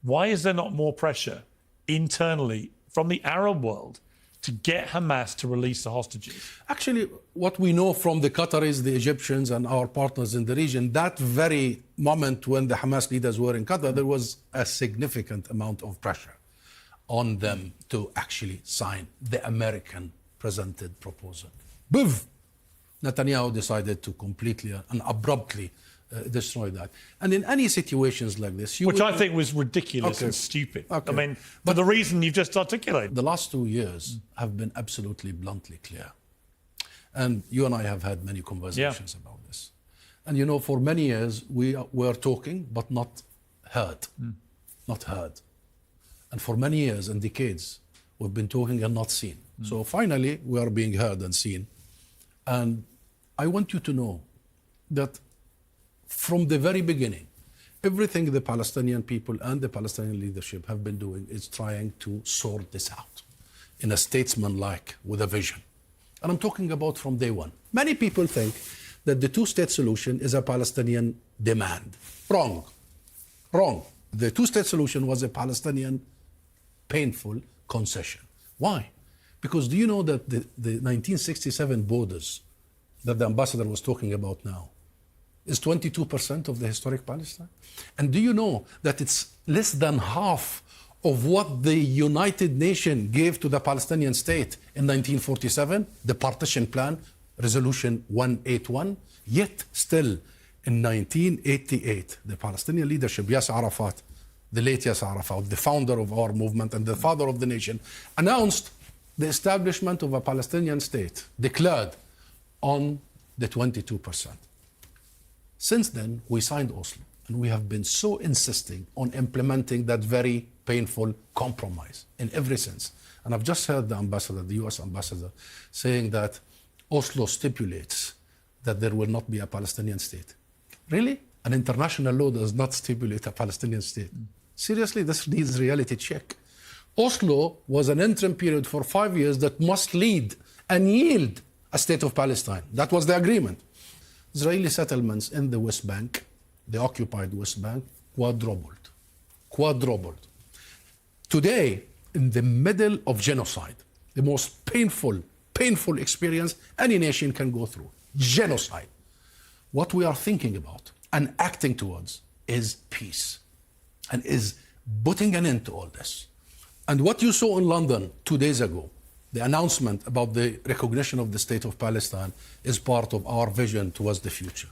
Why is there not more pressure internally from the Arab world to get Hamas to release the hostages? Actually, what we know from the Qataris, the Egyptians, and our partners in the region, that very moment when the Hamas leaders were in Qatar, there was a significant amount of pressure on them to actually sign the American presented proposal. Boom! Netanyahu decided to completely and abruptly destroy that. And in any situations like this... Which I think was ridiculous and stupid. Okay. I mean, but the reason you've just articulated. The last 2 years have been absolutely bluntly clear. And you and I have had many conversations about this. And you know, for many years, we were talking, but not heard. Not heard. And for many years and decades, we've been talking and not seen. So finally, we are being heard and seen. And I want you to know that from the very beginning, everything the Palestinian people and the Palestinian leadership have been doing is trying to sort this out in a statesman-like, with a vision. And I'm talking about from day one. Many people think that the two-state solution is a Palestinian demand. Wrong. Wrong. The two-state solution was a Palestinian painful concession. Why? Because do you know that the 1967 borders that the ambassador was talking about now is 22% of the historic Palestine? And do you know that it's less than half of what the United Nations gave to the Palestinian state in 1947, the partition plan, Resolution 181? Yet still in 1988, the Palestinian leadership, Yasser Arafat, the late Yasser Arafat, the founder of our movement and the father of the nation, announced the establishment of a Palestinian state, declared on the 22%. Since then, we signed Oslo, and we have been so insisting on implementing that very painful compromise in every sense. And I've just heard the ambassador, the US ambassador, saying that Oslo stipulates that there will not be a Palestinian state. Really? An international law does not stipulate a Palestinian state. Seriously, this needs reality check. Oslo was an interim period for 5 years that must lead and yield a state of Palestine. That was the agreement. Israeli settlements in the West Bank, the occupied West Bank, quadrupled. Quadrupled. Today, in the middle of genocide, the most painful experience any nation can go through, genocide. What we are thinking about and acting towards is peace, and is putting an end to all this. And what you saw in London 2 days ago, the announcement about the recognition of the state of Palestine, is part of our vision towards the future.